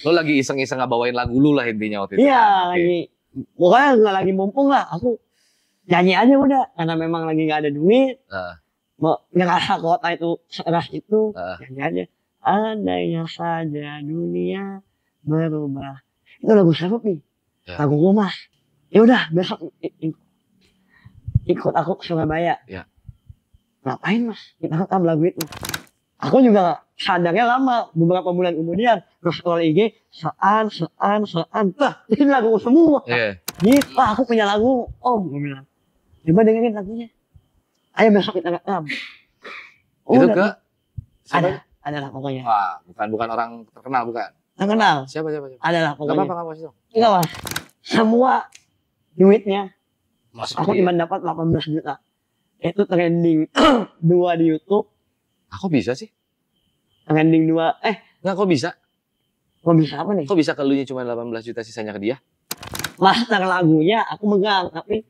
Lo lagi iseng-iseng ngebawain lagu lu lah intinya waktu itu. Iya, Kan? lagi. Pokoknya nggak lagi mumpung lah. Aku nyanyi aja udah. Karena memang lagi nggak ada duit. Mau ngerasa kota itu sekeras itu. Nyanyi aja. Andainya saja dunia berubah. Itu lagu siapa nih? Lagu rumah. Ya udah besok ikut aku ke Surabaya. Ya. Ngapain mas? Kita rekam lagu itu. Aku juga sadarnya lama, beberapa bulan kemudian scroll IG, sean. Ini lagu semua. Gitu, aku punya lagu, om, gue bilang. Coba dengerin lagunya. Ayo besok kita rekam. Itu ke? Ada lah pokoknya. Wah, bukan orang terkenal, bukan? Terkenal. Siapa? Ada lah pokoknya. Gak apa-apa sih. Enggak mas, semua duitnya. Masuk aku cuma dapat 18 juta. Itu trending 2 di YouTube. Kok bisa sih? Trending 2. Enggak, kok bisa? Kok bisa apa nih? Kok bisa ke lunya cuma 18 juta sisanya ke dia? Master lagunya aku megang, tapi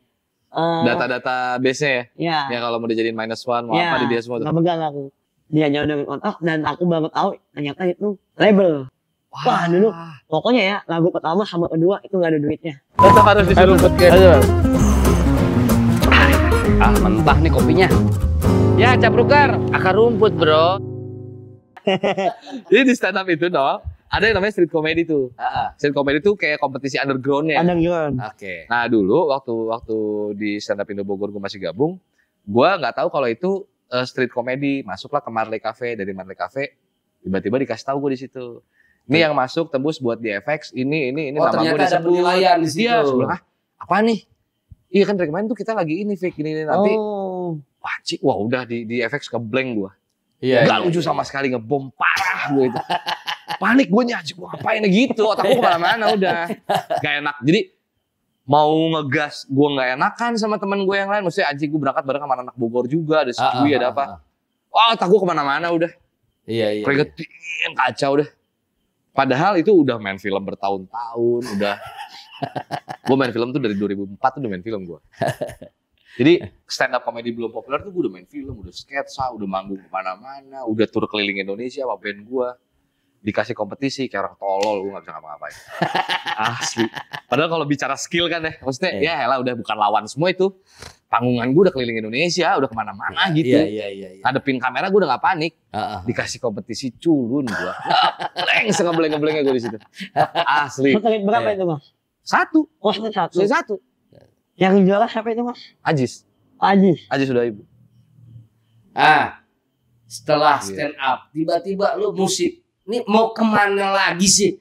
data-data base-nya ya? Ya kalau mau dijadiin -1, mau apa di dia semua tuh. Gak megang aku. Dia nyodorin kontak dan aku baru tahu ternyata itu label. Wah dulu, pokoknya ya lagu pertama sama kedua itu gak ada duitnya. Tetap harus disuruh mentah nih kopinya. Ya, Caprukar, akar rumput, bro. Jadi di stand up itu dong, ada yang namanya street comedy tuh. Street comedy tuh kayak kompetisi underground-nya. Underground. Oke. Nah dulu waktu di stand up Indo Bogor gue masih gabung, gue nggak tahu kalau itu street comedy. Masuklah ke Marley Cafe, dari Marley Cafe tiba-tiba dikasih tahu gue di situ. Ini yang masuk tembus buat di FX, ini nama gue disebut. Ternyata ada penilaian di situ. Iya, sebelah apa nih? Iya kan dari kemarin tuh kita lagi ini fake ini nanti. Wah udah di FX ke blank gue. Iya. Gak lucu sama sekali, ngebom parah gue itu. Panik gue nyaji, gue ngapain gitu, otak gue kemana-mana udah. Gak enak, jadi mau ngegas gue gak enakan sama temen gue yang lain. Maksudnya anjing gue berangkat bareng sama anak Bogor juga, ada si Dwi, ada apa. Wah otak gue kemana-mana udah. Iya. Keringetin, kacau udah. Padahal itu udah main film bertahun-tahun, udah. Gue main film tuh dari 2004 tuh udah main film gue. Jadi stand up comedy belum populer tuh gue udah main film, udah sketsa, udah manggung kemana-mana, udah tur keliling Indonesia sama band gue. Dikasih kompetisi kayak orang tolol, gue gak bisa ngapa-ngapain. Asli. Padahal kalau bicara skill kan ya, maksudnya ya elah udah bukan lawan semua itu. Panggungan gue udah keliling Indonesia, udah kemana-mana gitu. Iya. Ngadepin kamera gue udah gak panik. Dikasih kompetisi culun gue. Ngebleng-ngeblengnya gue di situ. Asli. Satelit berapa itu mas? 1. Oh satu. Yang juara siapa itu mas? Ajis sudah ibu. Setelah stand up, tiba-tiba lu musik. Ini mau kemana lagi sih?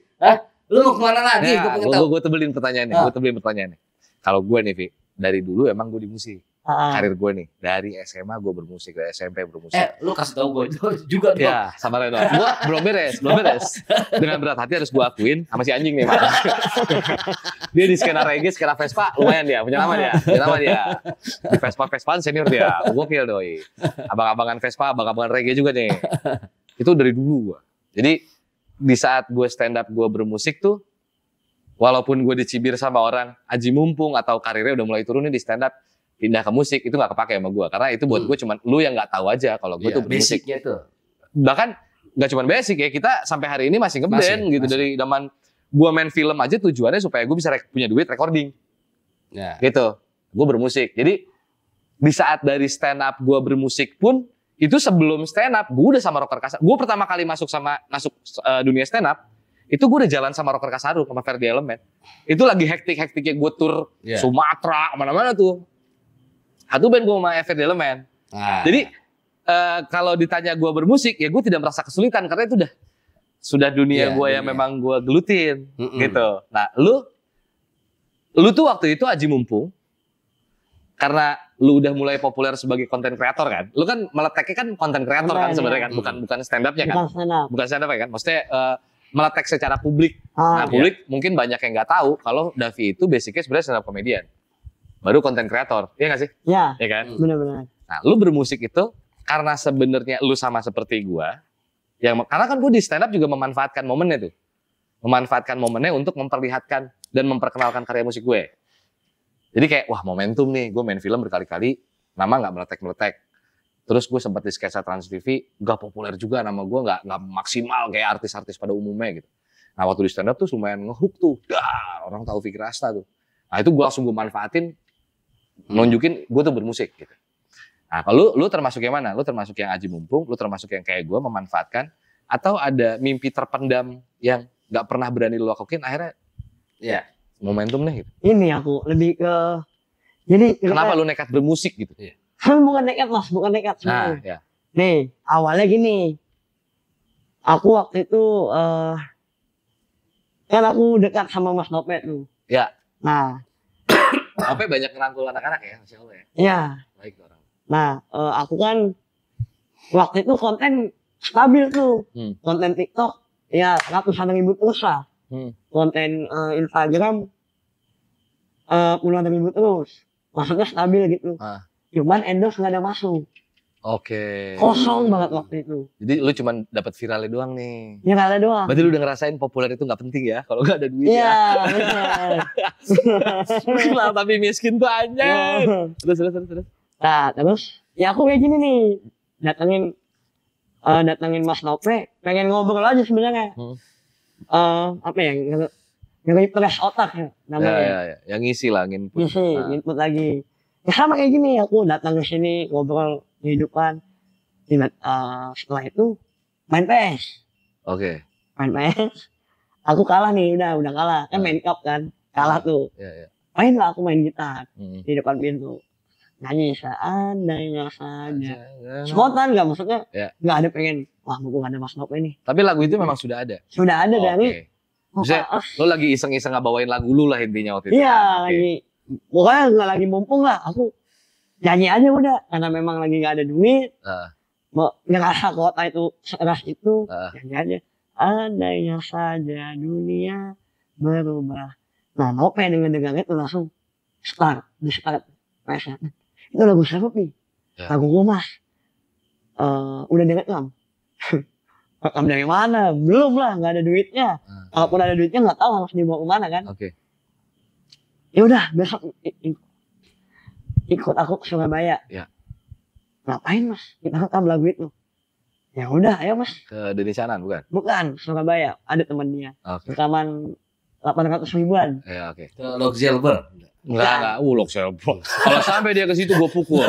Lu mau kemana lagi? Gue tebelin pertanyaannya. Kalau gue nih, Vi, dari dulu emang gue di musik. Karir gue nih, dari SMA gue bermusik, dari SMP bermusik. Lu kasih tau gue juga dong. Ya, sama Reno. Gue belum beres. Dengan berat hati harus gue akuin sama si anjing nih, Pak. Dia di skena reggae, skena Vespa, lumayan dia, punya nama dia. Di Vespa senior dia, gokil doi. Abang-abangan Vespa, abang-abangan reggae juga nih. Itu dari dulu gue. Jadi di saat gue stand up, gue bermusik tuh, walaupun gue dicibir sama orang, aji mumpung atau karirnya udah mulai turun nih di stand up, pindah ke musik, itu gak kepake sama gue. Karena itu buat gue cuman, lu yang gak tahu aja kalau gue tuh bermusik. Basicnya itu. Bahkan gak cuman basic ya, kita sampai hari ini masih ngeband gitu. Dari zaman gue main film aja tujuannya supaya gue bisa punya duit recording. Gitu, gue bermusik. Jadi di saat dari stand up gue bermusik pun, itu sebelum stand up, gue udah sama Rocker Kasar. Gue pertama kali masuk dunia stand up, itu gue udah jalan sama Rocker Kasarung, sama Ferdi Element. Itu lagi hektik-hektiknya gue tur Sumatera, kemana-mana tuh. Satu band gue sama Ferdi Element. Jadi kalau ditanya gue bermusik, ya gue tidak merasa kesulitan karena itu sudah dunia gue yang memang gue gelutin, gitu. Nah, lu tuh waktu itu aji mumpung. Karena lu udah mulai populer sebagai konten kreator kan. Lu kan meleteknya kan konten kreator kan sebenarnya kan, bukan stand up-nya kan. Bukan stand up ya kan. Maksudnya meletek secara publik. Nah, publik mungkin banyak yang nggak tahu kalau Davi itu basicnya sebenarnya stand up comedian. Baru konten kreator. Iya nggak sih? Iya. Iya kan? Benar-benar. Nah, lu bermusik itu karena sebenarnya lu sama seperti gua. Karena kan gua di stand up juga memanfaatkan momennya tuh. Memanfaatkan momennya untuk memperlihatkan dan memperkenalkan karya musik gue. Jadi kayak, wah momentum nih, gue main film berkali-kali, nama nggak meletek-meletek. Terus gue sempat di sketsa Trans TV, gak populer juga nama gue, nggak maksimal kayak artis-artis pada umumnya gitu. Nah waktu di stand up tuh lumayan ngehook tuh, orang tahu Fikri Asta tuh. Nah itu gue langsung gue manfaatin, nunjukin gue tuh bermusik gitu. Nah kalau lu termasuk yang mana? Lu termasuk yang aji mumpung, lu termasuk yang kayak gue memanfaatkan, atau ada mimpi terpendam yang gak pernah berani lu lakuin, akhirnya ya momentum deh gitu. Ini aku lebih ke, jadi kenapa lu nekat bermusik gitu? Bukan nekat mas, bukan nekat. Nah, ya. Nih awalnya gini, aku waktu itu kan aku dekat sama Mas Nope tuh. Ya. Nah, Nope banyak ngerangkul anak-anak ya, Masya Allah ya. Iya. Baik orang. Nah, aku kan waktu itu konten stabil tuh, konten TikTok ya ratusan ribu terus lah, konten Instagram puluhan ribu terus, maksudnya stabil gitu. Cuman endorse nggak ada masuk. Oke. Kosong banget waktu itu. Jadi lu cuma dapat viralnya doang nih. Viralnya doang. Berarti lu udah ngerasain populer itu nggak penting ya, kalau nggak ada duit ya. Iya, benar. Tapi miskin tuh anjir. Terus. Nah, terus ya aku kayak gini nih, datangin Mas Nope, pengen ngobrol aja sebenarnya. Apa ya? Nge-refresh otak ya namanya. Ya. Yang ngisi lah, nginput. Nginput lagi. Ya sama kayak gini, aku datang ke sini ngobrol kehidupan. Setelah itu main PS. Oke. Main PS. Aku kalah nih, udah kalah. Kan main cup kan, kalah tuh. Iya. Main lah aku main gitar di depan pintu. Nyanyi seandainya saja. Spontan nggak, maksudnya nggak ada pengen, wah mumpung ada Mas Nope ini. Tapi lagu itu memang sudah ada? Sudah ada dari. Maksudnya lo lagi iseng-iseng ngebawain lagu lu lah intinya waktu itu? Iya, lagi. Pokoknya nggak lagi mumpung lah, aku nyanyi aja udah. Karena memang lagi nggak ada duit. Mau ngerasa kota itu sekeras itu, nyanyi aja. Andainya saja dunia berubah. Nah, Nope dengan itu langsung di start. Itu lagu siapa nih? Lagu gue mas. Udah direkam. Rekam dari mana? Belum lah, nggak ada duitnya. Kalaupun ada duitnya nggak tahu harus dibawa kemana kan. Ya udah besok ikut aku ke Surabaya. Ngapain mas? Kita rekam lagu itu. Ya udah, ayo mas. Ke Deni Canan bukan? Bukan, Surabaya. Ada teman dia. Rekaman 800 ribuan. Ya oke. Ke Lockjelber. Enggak, Lockjelber. Kalau sampai dia ke situ gue pukul.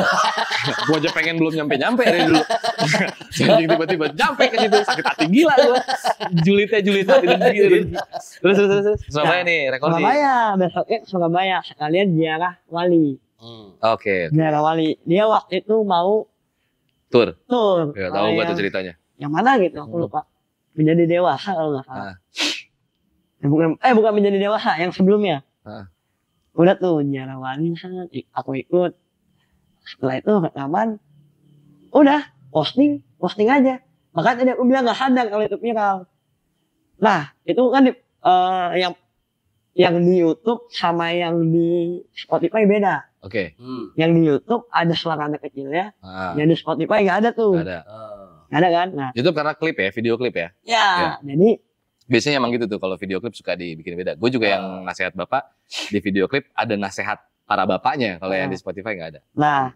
Gue aja pengen belum nyampe dari dulu. Jadi tiba-tiba nyampe ke situ, sakit hati gila gue. Julitnya gitu. Terus. Surabaya nih, recording. Surabaya, besoknya Surabaya. Sekalian ziarah wali. Oke. Ziarah wali. Dia waktu itu mau tur. Ya, tahu gue tuh ceritanya. Yang mana gitu, aku lupa. Menjadi dewasa kalau nggak salah. Bukan menjadi dewasa, yang sebelumnya. Udah tuh ziarah wali, aku ikut. Setelah itu rekaman, udah posting aja. Makanya tadi aku bilang nggak sadar kalau itu viral. Nah itu kan yang di YouTube sama yang di Spotify beda. Oke. Yang di YouTube ada suara anak kecilnya, yang di Spotify nggak ada tuh. Nggak ada. Nggak ada kan? Nah YouTube karena klip ya, video klip ya. Ya. Jadi biasanya emang gitu tuh, kalau video klip suka dibikin beda. Gue juga yang nasihat bapak di video klip ada nasihat para bapaknya, kalau yang di Spotify nggak ada. Nah,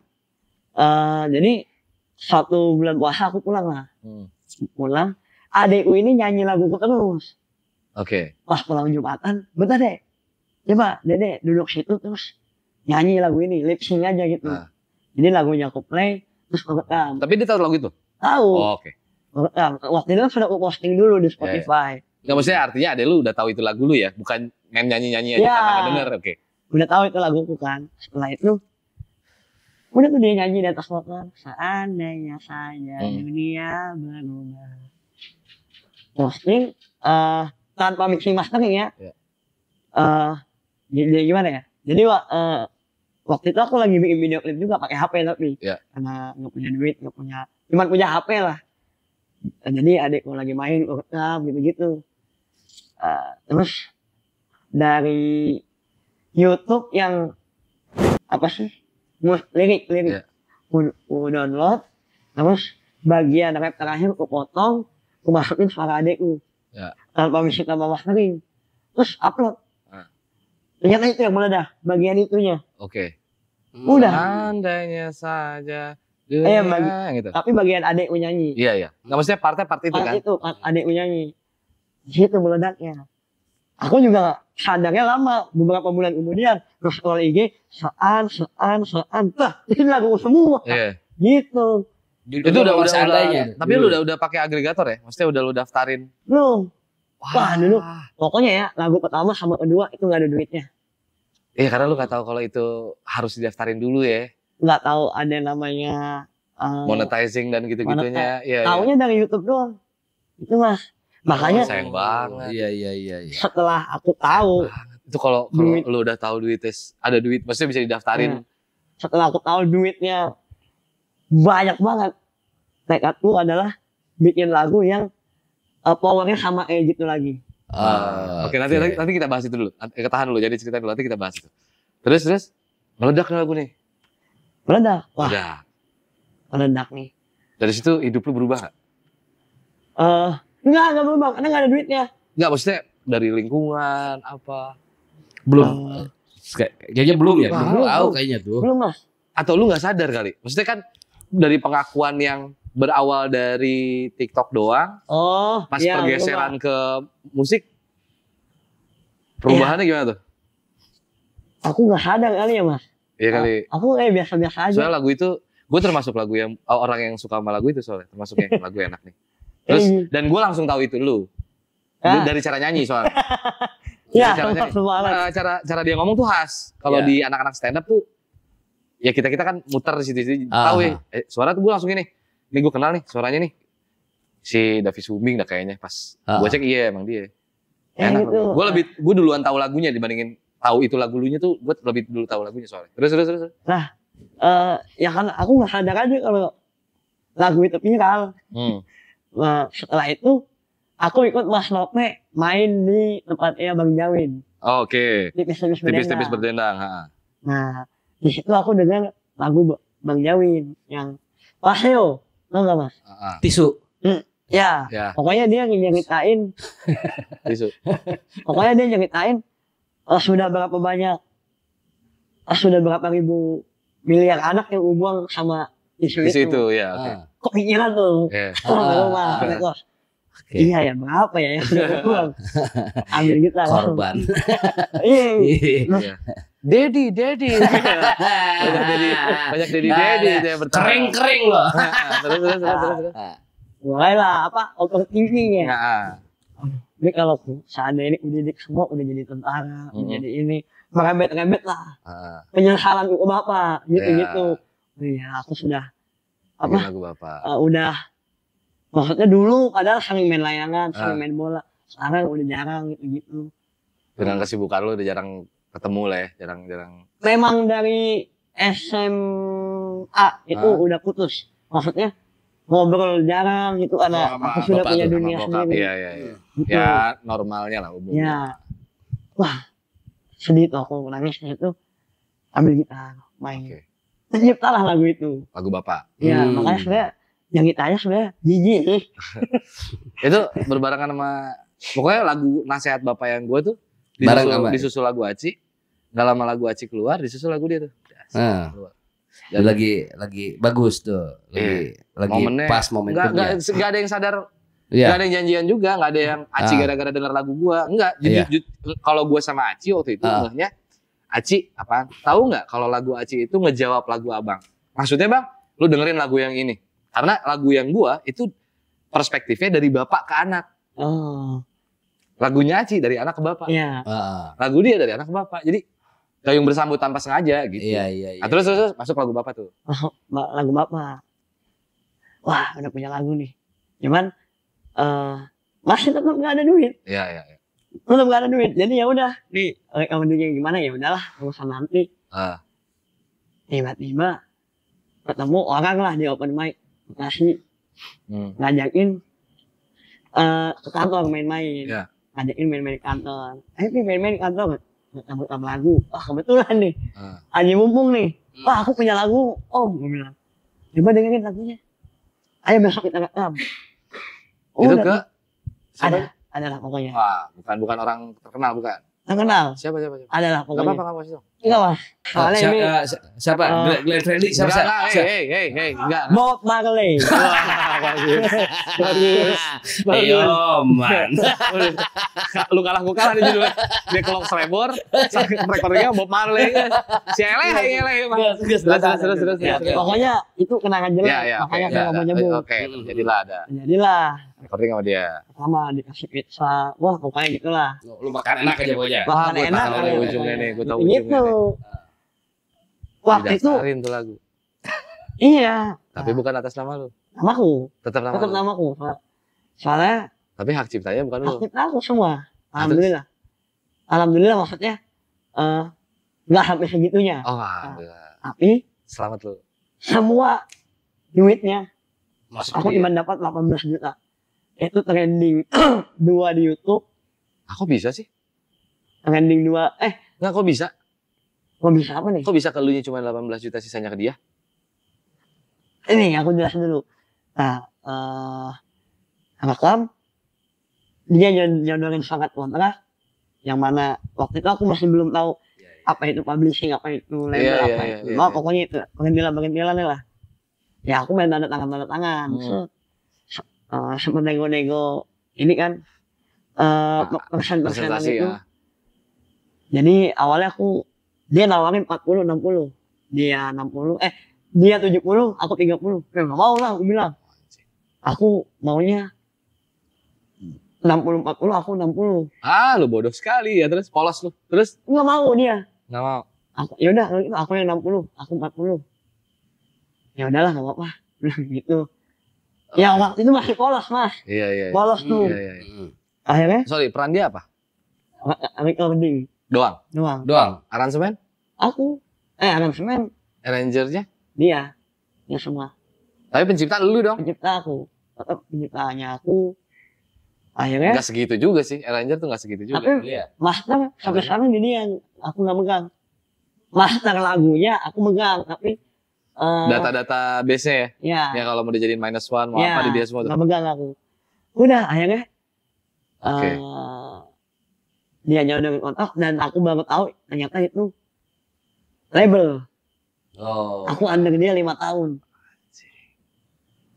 jadi 1 bulan puasa aku pulang lah. Pulang, adekku ini nyanyi lagu terus. Oke. Pas pulang Jumatan, bentar deh. Coba Dede duduk situ terus nyanyi lagu ini, lip sync aja gitu. Jadi lagunya aku play, terus aku rekam. Tapi dia tahu lagu itu? Tahu. Oke. Waktu itu kan sudah aku posting dulu di Spotify. Nggak, maksudnya artinya adek lu udah tahu itu lagu lu ya, bukan main nyanyi-nyanyi aja karena denger. Oke. Udah tahu itu laguku kan. Setelah itu udah tuh dia nyanyi di atas vokal. Seandainya saja dunia berubah. Posting tanpa mixing mastering ya. Jadi gimana ya? Jadi waktu itu aku lagi bikin video klip juga pakai HP tapi karena nggak punya duit, cuman punya HP lah. Jadi adekku lagi main rekam gitu-gitu. Terus dari YouTube yang apa sih? Lirik. Ku download, terus bagian rap terakhir ku potong, ku masukin suara adekku. Tanpa mixing tanpa mastering. Terus upload. Ternyata itu yang meledak, bagian itunya. Oke. Udah. Andainya saja. Gitu. Tapi bagian adekku nyanyi. Iya. Nggak, maksudnya part itu kan? Part itu, adekku nyanyi. Gitu meledaknya. Aku juga sadarnya lama, beberapa bulan kemudian terus scroll IG, sean, ini lagu semua. Gitu. Itu udah seandainya. Tapi lu udah pakai agregator ya? Maksudnya udah lu daftarin? Belum. Wah dulu, pokoknya ya lagu pertama sama kedua itu nggak ada duitnya. Iya karena lu nggak tahu kalau itu harus didaftarin dulu ya. Nggak tahu ada namanya monetizing dan gitu-gitunya. Taunya dari YouTube doang. Itu mah. Makanya sayang banget. Iya. Setelah aku tahu itu kalau lu udah tahu duitnya ada duit, maksudnya bisa didaftarin. Setelah aku tahu duitnya banyak banget, tekadku adalah bikin lagu yang powernya sama kayak gitu lagi. Oke, nanti kita bahas itu dulu. Ketahan dulu, jadi cerita dulu, nanti kita bahas itu. Terus meledak lagu nih. Meledak. Wah. Meledak nih. Dari situ hidup lu berubah gak? Enggak berubah, karena gak ada duitnya. Enggak, maksudnya dari lingkungan apa? Belum. Kayaknya belum ya? Belum tahu kayaknya tuh. Belum lah. Atau lu gak sadar kali? Maksudnya kan dari pengakuan yang berawal dari TikTok doang, pas pergeseran ke musik, perubahannya gimana tuh? Aku gak sadar kali ya mas. Iya kali. Aku kayak biasa-biasa aja. Soalnya lagu itu, gue termasuk lagu yang orang yang suka sama lagu itu soalnya, termasuk yang lagu enak nih. Terus dan gue langsung tahu itu lu dari cara nyanyi soalnya. Iya, cara dia ngomong tuh khas. Kalau di anak-anak stand up tuh, ya kita kan muter di situ tahu ya. Suara tuh gue langsung ini gue kenal nih suaranya nih si Davi Sumbing dah kayaknya pas gue cek iya emang dia. Enak. Gitu. Gue duluan tahu lagunya dibandingin tahu itu lagu lunya tuh gue lebih dulu tahu lagunya soalnya. Terus. Nah, ya kan aku nggak sadar aja kalau lagu itu viral. Nah, setelah itu aku ikut Mas Lope main di tempatnya Bang Jawin. Oke. Tipis-tipis berdendang. Nah, di situ aku dengar lagu Bang Jawin yang Paseo, tau gak mas? Tisu. Ya. Pokoknya dia nyeritain. Tisu. Pokoknya dia nyeritain sudah berapa banyak, sudah berapa ribu miliar anak yang buang sama tisu itu. Ya. Kepikiran tuh. Iya ya berapa ya yang udah buang. Ambil kita korban. Iya. Daddy. banyak daddy yang bertahan. Kering loh. Terus. Mulailah overthinking ya. Ini kalau seandainya udah didik semua udah jadi tentara, jadi ini merembet lah. Penyesalan ke bapak, gitu. Iya, aku sudah lagu bapak. Udah maksudnya dulu padahal sering main layangan, sering main bola. Sekarang udah jarang gitu. Dengan kesibukan lu udah jarang ketemu lah ya, jarang. Memang dari SMA itu udah putus. Maksudnya ngobrol jarang gitu karena aku sudah punya dunia sendiri. Iya. Gitu. Ya normalnya lah umumnya. Ya. Wah, sedih tuh aku nangis itu. Ambil gitar, main. Terciptalah lagu itu. Lagu bapak. Ya, makanya sebenarnya yang gitarnya sebenarnya jijik. Itu berbarengan sama pokoknya lagu nasihat bapak yang gue tuh disusul lagu Aci. Gak lama lagu Aci keluar, disusul lagu dia tuh. Dan lagi bagus tuh, lagi momennya, pas momentumnya. Gak ada yang sadar, gak ada yang janjian juga, gak ada yang Aci gara-gara denger lagu gua. Enggak, jadi kalau gua sama Aci waktu itu ngehnya Aci apaan? Tahu nggak kalau lagu Aci itu ngejawab lagu abang? Maksudnya bang, lu dengerin lagu yang ini. Karena lagu yang gua itu perspektifnya dari bapak ke anak. Lagunya Aci dari anak ke bapak. Lagu dia dari anak ke bapak. Jadi gayung bersambut tanpa sengaja gitu. Iya. Nah, terus masuk lagu bapak tuh. Lagu bapak. Wah, udah punya lagu nih. Cuman masih tetap nggak ada duit. Iya. Tetap nggak ada duit. Jadi ya udah, nih rekamannya gimana ya udahlah, urusan nanti. Tiba-tiba ketemu orang lah di open mic, ngasih ngajakin ke kantor main-main. Ngajakin main-main di kantor. Main-main di kantor. Rambut lagu, kebetulan nih, Aji mumpung nih, aku punya lagu, gue bilang, coba dengerin lagunya, ayo besok kita rekam. Itu ke? Ada lah pokoknya. Wah, bukan orang terkenal bukan? Terkenal. Siapa? Adalah Gak pokoknya. apa-apa, kamu kasih tau. Enggak lah. Soalnya ini Siapa? Glenn Fredly siapa? Hei, enggak. Bob Marley. Bagus. Ayo, man. Lu kalah, gue kalah nih judulnya. Dia kelok Srebor, recordingnya Bob Marley. Si Eleh. Terus. Pokoknya itu kenangan jelas. Ya, Makanya saya mau nyebut. Oke, jadilah ada. Jadilah. Recording sama dia. Sama dikasih pizza. Wah, pokoknya gitulah. Lu makan enak aja pokoknya. Makan Gue enak. tahu nih ujungnya nih, gue tahu Gitu. ujungnya nih. Waktu itu Didaftarin tuh lagu. iya. Tapi bukan atas nama lu. Namaku. Tetap nama Tetap lu. namaku. Soalnya Tapi hak ciptanya bukan lu. aktif aku semua. Alhamdulillah. Alhamdulillah maksudnya nggak sampai segitunya. Oh, alhamdulillah. Tapi Selamat lu. semua duitnya Masuk aku dia. cuma dapat 18 juta. Itu trending 2 di YouTube, Aku bisa sih? trending 2. Enggak, kok bisa? Kok bisa apa nih? Kok bisa ke lu cuma 18 juta sisanya ke dia? Ini aku jelasin dulu. Nah, rekam dia nyodorin sangat kontra, yang mana waktu itu aku masih belum tahu apa itu publishing, apa itu label, Iya, apa iya, itu. iya, Nah, iya. pokoknya itu perintilan lah. Ya aku main tanda tangan. Sempet nego-nego ini kan persen-persenan Presentasi itu. ya. Jadi awalnya dia nawarin 40, 60. Dia 60, dia 70, aku 30. Nggak mau lah, aku bilang. Aku maunya 60, 40, aku 60. Ah, lu bodoh sekali ya, terus polos lu. Terus Nggak mau dia. enggak mau. Yaudah, kalau gitu aku yang 60, aku 40. Ya udahlah, nggak apa-apa. Bilang gitu. Ya waktu itu masih polos, Mas. Iya. Polos tuh. Iya. Akhirnya, Sorry, peran dia apa? recording Doang. doang. Aransemen? Aku, aransemen Arrangernya? dia semua. Tapi penciptaan lu dong. Pencipta aku, tetap penciptaannya aku. Akhirnya, Enggak segitu juga sih. Arranger tuh enggak segitu juga. tapi Iya. master sampai sekarang jadi yang aku nggak megang. Master lagunya aku megang, tapi Data-data base-nya ya. ya Ya kalau mau dijadiin -1 mau apa di dia semua tuh. nggak megang aku. Udah akhirnya Oke. dia nyodorin kontak dan aku baru tahu ternyata itu label. Oh. Aku under dia 5 tahun.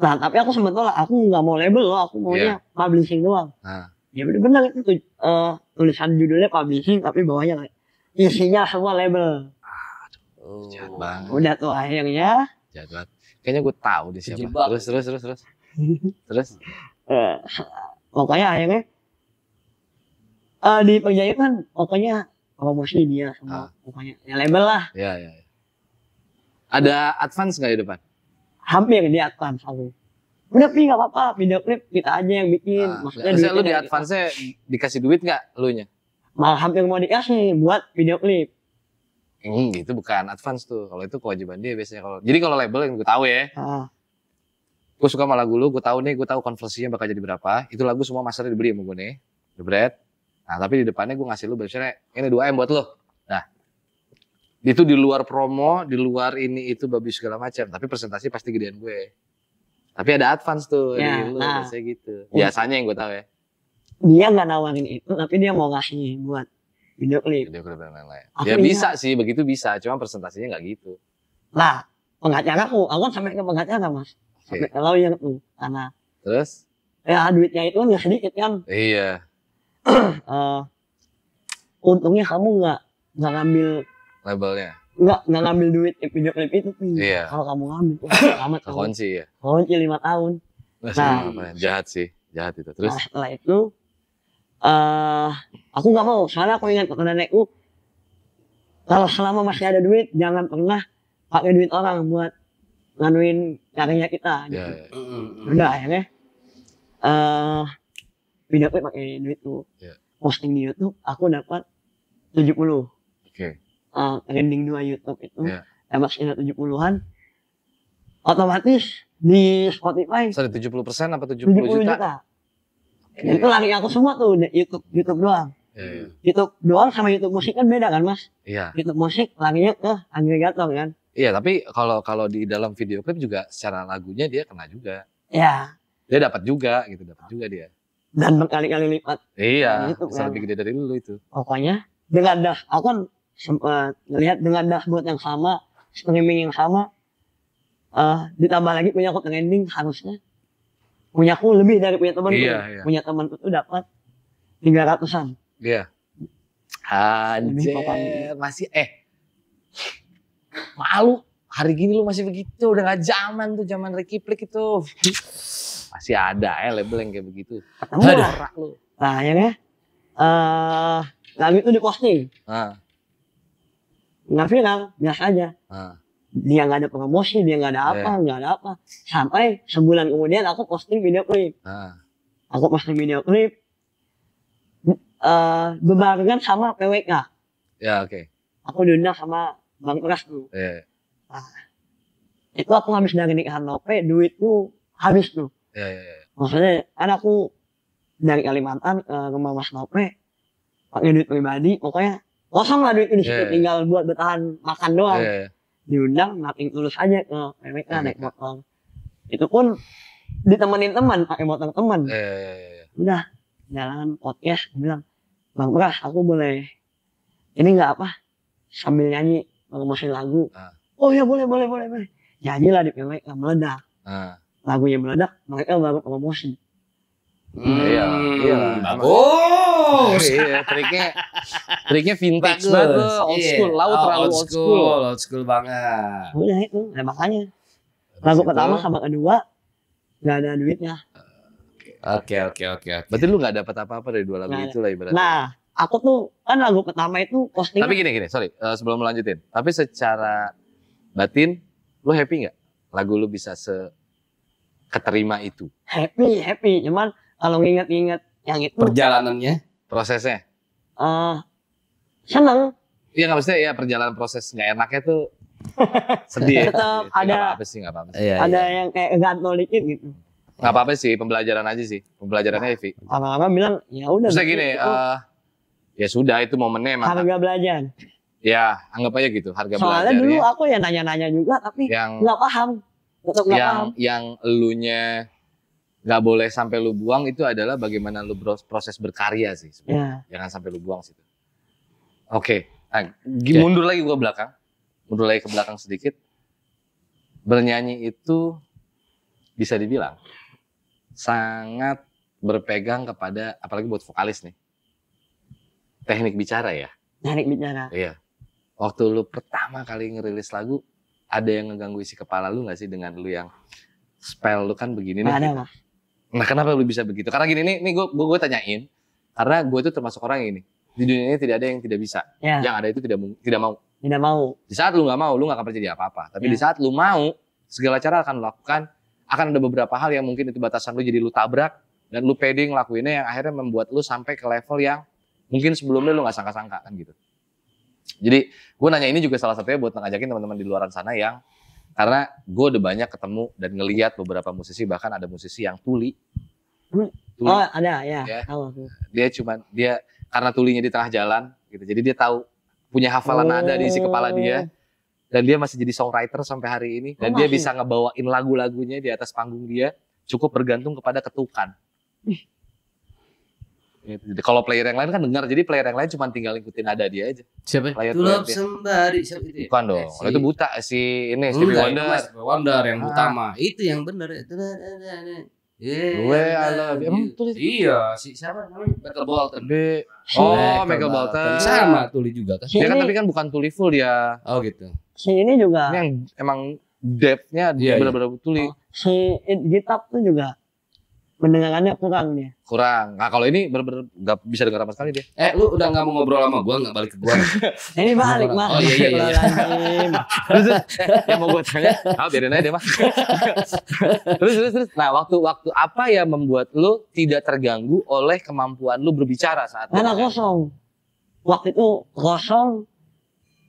Nah tapi aku sempet tolak, aku nggak mau label loh, aku maunya publishing doang. Nah. Ya bener itu tulisan judulnya publishing tapi bawahnya isinya semua label. Jahat banget. Udah tuh akhirnya Jahat banget. Kayaknya gue tahu dia siapa. Kejebak. Terus. pokoknya akhirnya di penjahit kan pokoknya promosi dia semua pokoknya ya label lah. Ya. Ada advance nggak di depan? Hampir di advance aku. Udah nggak apa-apa, video klip kita aja yang bikin. Maksudnya Maksudnya lu di duitnya advance-nya dikasih duit nggak lu nya? malah hampir mau dikasih buat video klip. Gitu bukan advance tuh. Kalau itu kewajiban dia biasanya. Jadi kalau label yang gue tahu ya, gue suka sama lagu lu, gue tahu konversinya bakal jadi berapa. Itu lagu semua masternya dibeli sama gue nih, jebret. Nah tapi di depannya gue ngasih lu biasanya ini 2M buat lu. Nah itu di luar promo, di luar ini itu babi segala macam. Tapi presentasi pasti gedean gue. Tapi ada advance tuh Ya, di lu nah. biasanya gitu. Biasanya yang gue tahu ya. Dia nggak nawarin itu, tapi dia mau ngasih buat video klip. Video klip dan lain-lain. Aku Ya ingat. bisa sih, begitu bisa. Cuma presentasinya nggak gitu. Lah, pengacara aku kan sampai ke pengacara Mas. Sampai ke lawyer tuh. Karena Terus? ya duitnya itu kan nggak sedikit kan. Iya. Untungnya kamu nggak ngambil Labelnya. nggak ngambil duit video klip itu tuh. Iya. Kalau kamu ngambil, amat kamu. Kekunci ya. Kunci 5 tahun. Nah, jahat sih. Jahat itu. Terus? Nah, setelah itu aku nggak mau, soalnya aku ingat kata nenekku, kalau selama masih ada duit jangan pernah pakai duit orang buat nganuin karya kita. Gitu. Ya. Udah akhirnya video klip pakai duit tuh. Ya. Posting di YouTube aku dapat 70. Oke. Trending 2 YouTube itu. Ya. Dapat sekitar 70-an. Otomatis di Spotify Sorry, 70% apa 70 70 juta? juta. Itu lari aku semua tuh YouTube doang. Iya. YouTube doang sama YouTube musik kan beda kan Mas? Iya. YouTube musik larinya ke agregator kan? Iya, tapi kalau di dalam video klip juga secara lagunya dia kena juga. Ya. Dia dapat juga gitu, dapat juga dia. Dan berkali-kali lipat. Iya, Gitu bisa kan. lebih gede dari lu itu. Pokoknya dengan aku kan ngelihat dengan dashboard yang sama, streaming yang sama, ditambah lagi punya aku trending, harusnya punya aku lebih dari punya teman. Iya. Punya teman itu dapat 300-an. Iya. Anjir, masih malu. Hari gini lu masih begitu, udah gak zaman tuh, zaman Ricky Plik itu. Masih ada label yang kayak begitu. Norak lu. Nah, akhirnya lagu itu diposting. Nggak viral, biasa aja. Dia nggak ada promosi, dia nggak ada apa, nggak ada apa. Sampai sebulan kemudian aku posting video klip. Aku posting video klip. Berbarengan sama PWK. Ya, oke. Aku diundang sama Bang Pras tuh. Nah, itu aku habis dari nikahan Nope, duitku habis tuh. Maksudnya kan aku dari Kalimantan ke rumah Mas Nope pakai duit pribadi, pokoknya kosong lah duit itu, tinggal buat bertahan makan doang. Diundang nating tulus aja ke PWK naik motor. Itu pun ditemenin teman, pakai motor teman. Udah jalan podcast, bilang Bang Pras, aku boleh ini nggak apa sambil nyanyi promosi lagu. Oh ya boleh. Nyanyi lah di PWK, meledak. Lagunya meledak, mereka baru promosi. Iya. Bagus. Iya, triknya vintage banget, old school, terlalu old school banget. Udah itu, makanya lagu pertama sama kedua nggak ada duitnya. Oke. Berarti lu nggak dapat apa-apa dari dua lagu itu lah ibaratnya. Nah, aku tuh kan lagu pertama itu posting. Tapi gini, sorry, sebelum melanjutin. Tapi secara batin, lu happy nggak? Lagu lu bisa keterima itu? Happy. Cuman kalau nginget yang itu. Perjalanannya? Prosesnya? Seneng. Iya nggak maksudnya ya perjalanan proses nggak enaknya tuh sedih. Tetap ada. Nggak apa-apa sih. Ada yang kayak gantung dikit gitu. Nggak apa-apa sih, pembelajaran aja sih. Pembelajarannya Evi. Abang-abang bilang, ya udah. Terus gini, ya sudah itu momennya emang. Harga belajar. Ya, anggap aja gitu, harga belajar. Soalnya dulu aku ya nanya-nanya juga, tapi nggak paham. Tetap nggak paham. Yang elunya nggak boleh sampai lu buang itu adalah bagaimana lu proses berkarya sih sebenarnya. Jangan sampai lu buang situ. Oke. Nah, mundur lagi gua belakang. Mundur lagi ke belakang sedikit. Bernyanyi itu bisa dibilang sangat berpegang kepada, apalagi buat vokalis nih, teknik bicara ya. Teknik bicara. Iya. Waktu lu pertama kali ngerilis lagu, ada yang ngeganggu isi kepala lu gak sih dengan lu yang spell lu kan begini nih? Ada gitu. Nah kenapa lu bisa begitu? Karena gini nih gue tanyain, karena gue itu termasuk orang ini. Di dunia ini tidak ada yang tidak bisa. Ya. Yang ada itu tidak mau. Tidak mau. Di saat lu gak mau, lu gak akan terjadi apa-apa. Tapi di saat lu mau, segala cara akan lu lakukan. Akan ada beberapa hal yang mungkin itu batasan lu jadi lu tabrak. Dan lu pede ngelakuinnya yang akhirnya membuat lu sampai ke level yang mungkin sebelumnya lu gak sangka-sangka kan gitu. Jadi gue nanya ini juga salah satunya buat ngajakin teman-teman di luaran sana yang, karena gue udah banyak ketemu dan ngelihat beberapa musisi, bahkan ada musisi yang tuli. Oh ada ya. Dia karena tulinya di tengah jalan gitu. Jadi dia tahu, punya hafalan nada di isi kepala dia. Dan dia masih jadi songwriter sampai hari ini. Dan dia bisa ngebawain lagu-lagunya di atas panggung dia. Cukup bergantung kepada ketukan. Kalau player yang lain kan dengar. Jadi player yang lain cuma tinggal ikutin nada dia aja. Siapa? To Love Somebody. Siapa itu ya? Bukan dong. Kalau itu buta si ini. Stevie Wonder. Wonder yang utama. Itu yang benar. Gue I love you. Emang tulis? Iya, si siapa namanya? Michael Bolton. Michael Bolton. Sama tuli juga kan. Dia kan tapi kan bukan tuli full dia. Oh gitu. Si ini juga. Ini yang emang depth-nya benar-benar tuli. Si Gitap tuh juga pendengarannya kurang dia. Kurang. Nah kalau ini benar-benar nggak bisa dengar sama sekali dia. Lu udah nggak mau ngobrol sama gua, nggak balik ke gua. Ini balik mah. Oh iya. Terus yang mau gue tanya, biarin aja deh mas. Terus. Nah waktu apa yang membuat lu tidak terganggu oleh kemampuan lu berbicara saat itu? Karena kosong. Waktu itu kosong.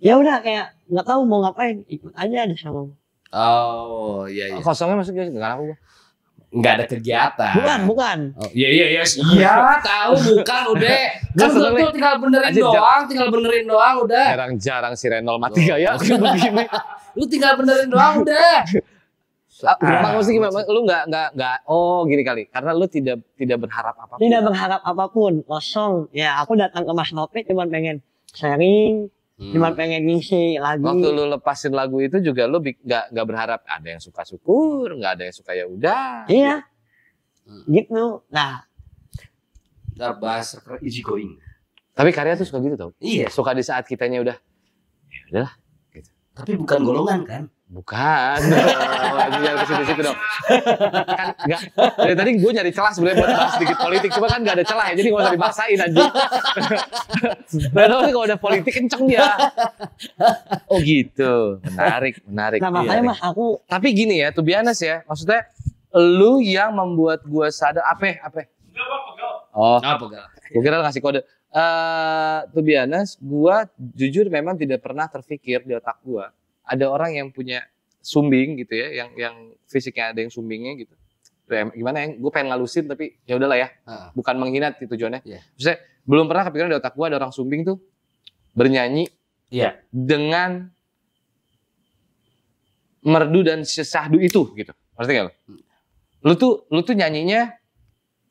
Ya udah kayak nggak tahu mau ngapain, ikut aja di sana. Oh iya. Kosongnya maksudnya dengan apa? Nggak ada kegiatan. Bukan. Oh, iya. Tahu bukan udah. Kan lu tinggal benerin doang udah. Jarang si Renol mati gaya begini. Lu tinggal benerin doang udah. Maksudnya gimana? Lu nggak. Oh gini kali. Karena lu tidak berharap apapun. Tidak berharap apapun. Kosong. Ya aku datang ke Mas Nope cuma pengen sharing, cuma pengen ngisi lagi. Waktu lu lepasin lagu itu juga lu nggak berharap ada yang suka syukur, nggak ada yang suka ya udah. Iya. Gitu. Nah, Ntar bahas easy going. Tapi karya tuh suka gitu tau. Iya. Suka di saat kitanya udah ya udahlah gitu. Tapi bukan golongan kan? Bukan. Jangan ke situ-situ dong. Kan enggak. Dari tadi gue nyari celah sebenarnya buat bahas sedikit politik, cuma kan enggak ada celah ya. Jadi enggak usah dipaksain anjing. Padahal kalau udah politik kenceng dia. Oh gitu. Menarik. nah makanya mah aku. Tapi gini ya, to be honest ya. Maksudnya lu yang membuat gue sadar apa? Oh. Apa gal? Gue kira ngasih kode. To be honest, gue jujur memang tidak pernah terpikir di otak gue ada orang yang punya sumbing gitu ya, yang fisiknya ada yang sumbingnya gitu. Gimana ya? Gue pengen ngalusin tapi ya udahlah ya. Bukan menghina itu tujuannya. Yeah. Maksudnya belum pernah kepikiran di otak gue ada orang sumbing tuh bernyanyi dengan merdu dan sesahdu itu gitu. Ngerti gak lo? Lu tuh nyanyinya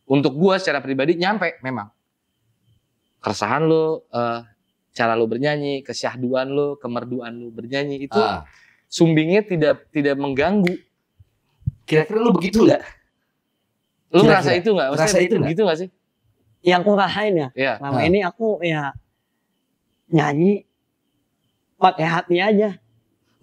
untuk gue secara pribadi nyampe memang. Keresahan lu, cara lu bernyanyi, kesyahduan lu, kemerduan lu bernyanyi itu sumbingnya tidak mengganggu. Kira-kira lu begitu nggak? Lu ngerasa itu nggak? Ngerasa itu nggak? Gitu nggak sih? Yang aku rasain ya. Selama ini aku ya nyanyi pakai hati aja.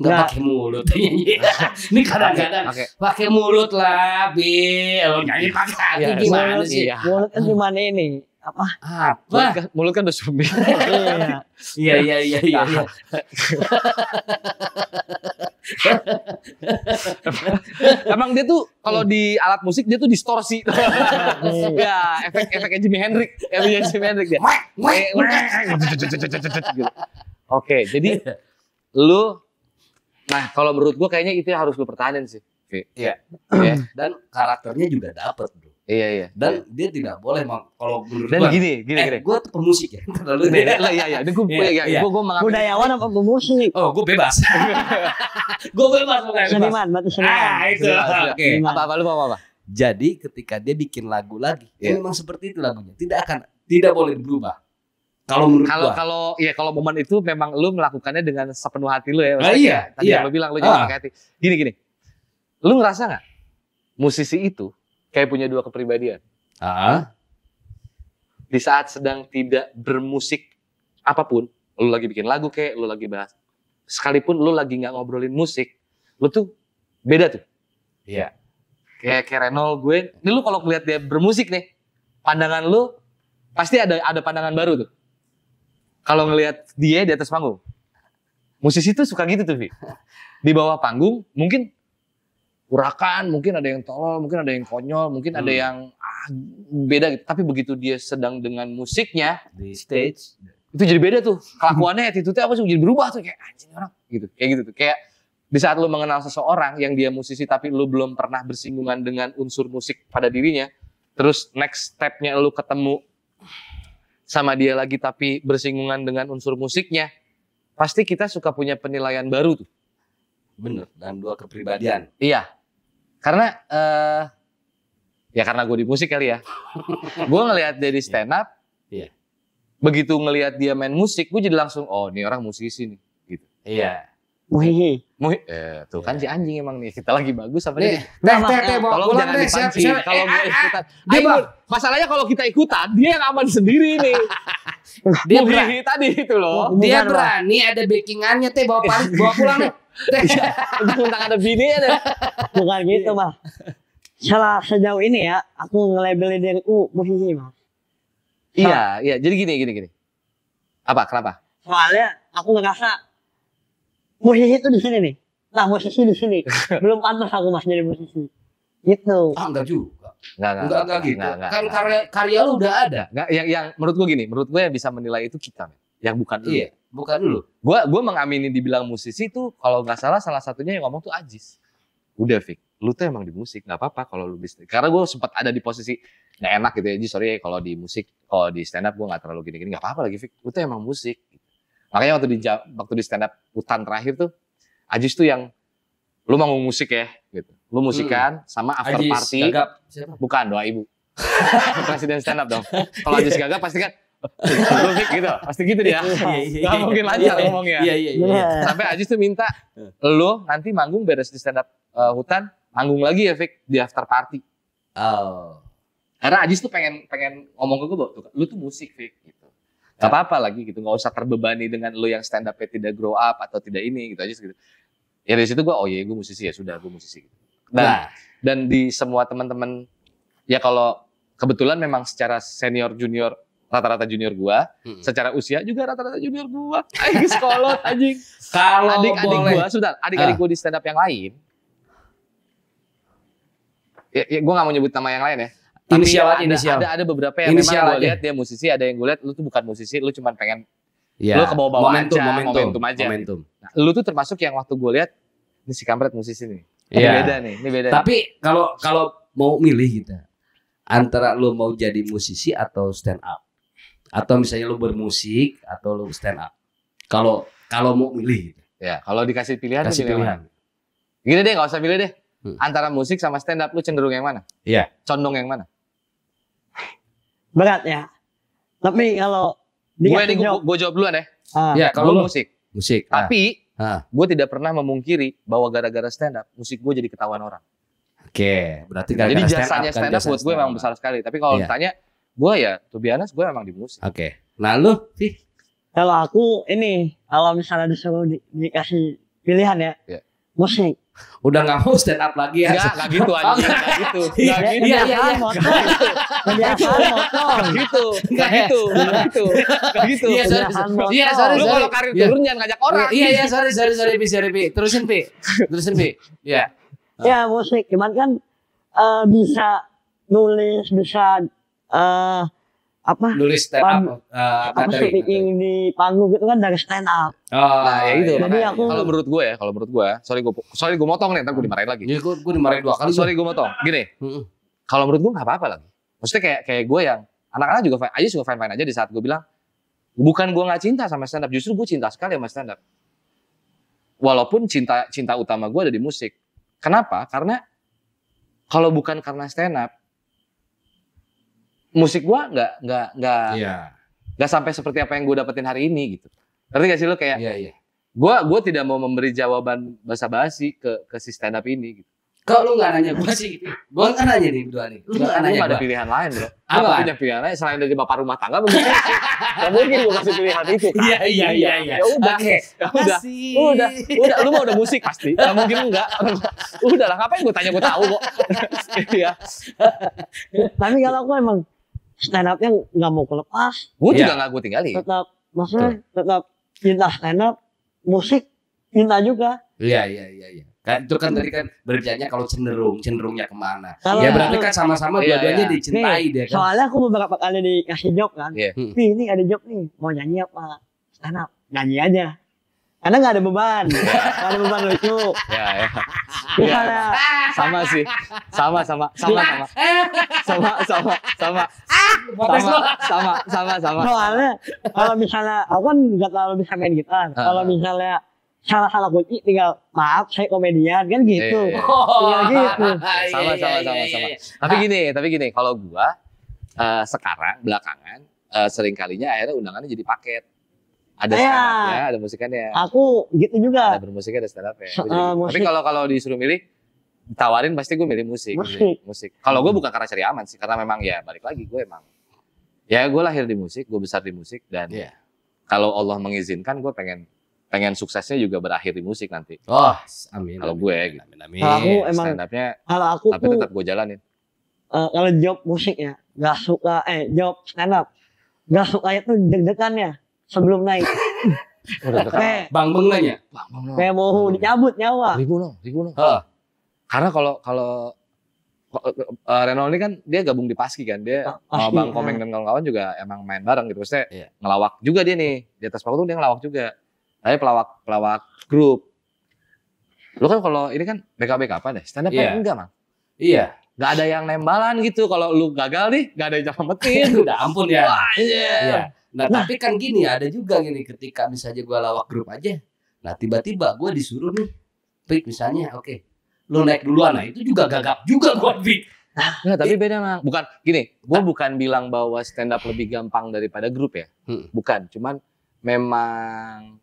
Nggak pakai mulut. Ini kadang-kadang pakai mulut lah, Bi. Lo nyanyi pakai hati gimana sih? Mulut kan cuma ini. Apa? Mulut kan udah sumbing. Iya. Emang dia tuh kalau di alat musik dia tuh distorsi. Ya, efek Jimi Hendrix. Dia. Oke, jadi lu kalau menurut gua kayaknya itu yang harus lu pertahanin sih. Iya. Dan karakternya juga dapet, bro. Iya. Dan dia tidak boleh kalau menurut dan gua. Gini. Gua tuh pemusik ya. Terlalu Iya. Gua mengambil budayawan apa pemusik? Oh, gua bebas. Gua bebas bukan. Seniman, berarti seniman. Itu. Oke. Apa lu mau apa? Jadi ketika dia bikin lagu lagi, memang seperti itu lagunya. Tidak boleh berubah. Kalau menurut gua. Kalau momen itu memang lu melakukannya dengan sepenuh hati lu ya. Iya. Tadi lu bilang lu jangan pakai hati. Gini. Lu ngerasa nggak musisi itu kayak punya dua kepribadian? Di saat sedang tidak bermusik apapun, lu lagi bikin lagu kayak, lu lagi bahas, sekalipun lu lagi nggak ngobrolin musik, lu tuh beda tuh. Iya. Kayak Renol gue, ini lu kalau ngeliat dia bermusik nih, pandangan lu pasti ada pandangan baru tuh. Kalau ngelihat dia di atas panggung, musisi tuh suka gitu tuh, Vi. Di bawah panggung mungkin urakan, mungkin ada yang tolol, mungkin ada yang konyol, mungkin ada yang beda gitu. Tapi begitu dia sedang dengan musiknya di stage, itu jadi beda tuh. Kelakuannya, attitude-nya apa sih jadi berubah tuh, kayak anjing orang gitu. Kayak gitu tuh. Kayak di saat lu mengenal seseorang yang dia musisi tapi lu belum pernah bersinggungan dengan unsur musik pada dirinya, terus next step-nya lu ketemu sama dia lagi tapi bersinggungan dengan unsur musiknya, pasti kita suka punya penilaian baru tuh. Bener, dan dua kepribadian. Iya. Karena karena gue di musik kali ya. Gue ngelihat dia di stand up. Iya. Begitu ngelihat dia main musik, gue jadi langsung ini orang musisi nih gitu. Iya. Muhi. Tuh kan si anjing emang nih, kita lagi bagus sama dia. Tolong jangan dipancing. Kalau gue ikutan. Masalahnya kalau kita ikutan, dia yang aman sendiri nih. Dia berani tadi itu loh. Dia berani ada backingannya bawa pulang nih. Tentang ada bininya deh. Bukan gitu mah. Sejauh ini ya, aku nge-labelin diriku musisi mah. Iya. Jadi gini. Apa? Kenapa? Soalnya aku ngerasa musisi itu di sini nih. Nah, musisi di sini. Belum pantas aku mas jadi musisi. Gitu. Enggak juga. Enggak gitu. Kan karya lu udah ada. Enggak, yang menurut gue gini, menurut gue yang bisa menilai itu kita, yang bukan lu. Iya, bukan lu. Gue mengamini dibilang musisi tuh kalau nggak salah satunya yang ngomong tuh Ajis. Udah, Fik, lu tuh emang di musik, nggak apa-apa kalau lu bisnis. Karena gue sempat ada di posisi nggak enak gitu ya, Ji, sorry ya kalau di musik, kalau di stand up gue nggak terlalu gini-gini, nggak apa-apa lagi, Fik. Lu tuh emang musik. Makanya waktu di stand up Utan terakhir tuh, Ajis tuh yang lu manggung musik ya, gitu. Lu musikan sama after Ajis party. Gagap. Siapa? Bukan, Doa Ibu. Presiden stand up dong. Kalau Ajis Gagap pasti kan Lu Fik gitu, pasti gitu dia. Gak mungkin lancar ngomongnya. Sampai Ajis tuh minta, lu nanti manggung beres di stand up Hutan, manggung lagi ya Fik di after party. Karena Ajis tuh pengen ngomong ke gue bahwa lu tuh musik Fik gitu. Gak apa-apa lagi gitu, gak usah terbebani dengan lu yang stand up-nya tidak grow up atau tidak ini gitu aja gitu. Ya dari situ gue, oh iya gue musisi ya sudah gue musisi gitu. Dan di semua teman-teman, ya kalau kebetulan memang secara senior junior, rata-rata junior gue, secara usia juga rata-rata junior gue. Ayo sekolot anjing. Kalau adik-adik gue, adik-adik gue di stand up yang lain, ya gue gak mau nyebut nama yang lain ya. Tapi inisial. Ada beberapa yang inisial memang gue lihat dia musisi, ada yang gue lihat lu tuh bukan musisi, lu cuma pengen lu kebawa-bawa momentum aja. Nah, lu tuh termasuk yang waktu gue lihat ini si kampret musisi nih. Ini beda. Tapi kalau mau milih gitu, antara lu mau jadi musisi atau stand up, atau misalnya lu bermusik atau lu stand up, kalau mau milih gitu. Ya, kalau dikasih pilihan, gini deh, nggak usah pilih deh. Antara musik sama stand up, lu cenderung yang mana? Iya. Condong yang mana? Berat ya. Tapi kalau gue jawab duluan ya. Ya, kalau musik. Tapi gue tidak pernah memungkiri bahwa gara-gara stand up musik gue jadi ketahuan orang. Oke, berarti jadi jasanya stand up buat gue memang besar sekali. Tapi kalau ditanya, gue ya to be honest, gue memang di musik. Oke. Nah lu sih? Kalau aku ini, kalau misalnya disuruh dikasih pilihan ya, musik. Udah nggak mau stand up lagi ya? Nggak gitu anjing, nggak gitu. Iya. Nggak gitu. Iya, sorry. Lu kalau karir turun jangan ngajak orang. Iya, sorry, Pi. Terusin, Pi. Iya. Ya musik, cuman kan bisa nulis, bisa nulis stand up, speaking di panggung gitu kan dari stand up. Nah ya itu. Jadi aku kalau menurut gue, sorry gue motong nih, ntar gue dimarahin lagi. Iya, gue dimarahin 2 kali. Sorry gue motong. Gini, kalau menurut gue nggak apa-apa lagi. Maksudnya kayak gue yang anak-anak juga fine aja di saat gue bilang, bukan gue nggak cinta sama stand up, justru gue cinta sekali sama stand up. Walaupun cinta utama gue ada di musik. Kenapa? Karena kalau bukan karena stand up, musik gue nggak sampai seperti apa yang gue dapetin hari ini gitu. Ngerti gak sih lo kayak? Gue tidak mau memberi jawaban basa-basi ke si stand up ini gitu. Kok lu nggak nanya gue sih? Gue nggak nanya nih berdua nih. Lu nggak nanya. Ada pilihan lain bro. Lu nggak punya pilihan lain selain dari bapak rumah tangga mungkin. Gak mungkin gue kasih pilihan itu. Iya. Ya udah. Lu mah udah musik pasti. Gak mungkin enggak. Udah lah, ngapain gue tanya, gue tahu kok. Iya. Tapi kalau aku emang stand up-nya nggak mau kelepas. Gue juga nggak gue tinggalin. Maksudnya tetap cinta stand up, musik cinta juga. Iya. Kan itu kan tadi kan berbicaranya kalau cenderungnya kemana. Ya berarti kan sama-sama dua-duanya dicintai dia kan. Soalnya aku beberapa kali dikasih job kan. Ini ada job nih, mau nyanyi apa? Stand up, nyanyi aja. Karena nggak ada beban, nggak ada beban lucu. Ya. Sama sih, sama. Soalnya kalau misalnya aku kan nggak terlalu bisa main gitar. Kalau misalnya salah kunci tinggal maaf saya komedian kan gitu. Gitu. Sama. Tapi gini, kalau gua sekarang belakangan sering kalinya akhirnya undangannya jadi paket. Ada stand up-nya, ada musikannya. Aku gitu juga. Ada bermusiknya, ada stand up-nya. Tapi kalau disuruh milih, ditawarin pasti gue milih musik. Kalau gue bukan karena cari aman sih, karena memang ya balik lagi gue emang. Ya gue lahir di musik, gue besar di musik, dan kalau Allah mengizinkan gue pengen suksesnya juga berakhir di musik nanti. Oh, amin. Kalau gue gitu. Amin. Aku emang stand up-nya, tapi tuh, tetap gue jalanin. Kalau job musik ya, nggak suka job stand up, nggak suka itu deg-degannya sebelum naik. Bang nanya. Kayak mau dicabut nyawa. Ribu no. Karena kalau Renol ini kan dia gabung di Paski kan, dia sama Bang Komeng dan kawan-kawan juga emang main bareng gitu. Maksudnya ngelawak juga dia nih, di atas panggung tuh dia ngelawak juga. Tapi pelawak grup. Lu kan kalau ini kan BKB kapan deh? Stand up kan enggak, Mang. Iya. Gak ada yang nembalan gitu. Kalau lu gagal nih, gak ada yang nyelamatin. Udah ampun ya. Iya. Nah, tapi kan gini, ada juga gini ketika misalnya gue lawak grup aja. Nah, tiba-tiba gue disuruh nih, Pik misalnya, oke, lu naik duluan. Nah, itu juga gagap juga gue, Pik. Nggak, tapi beda Mang. Bukan gini, gue bukan bilang bahwa stand up lebih gampang daripada grup ya. Bukan, cuman memang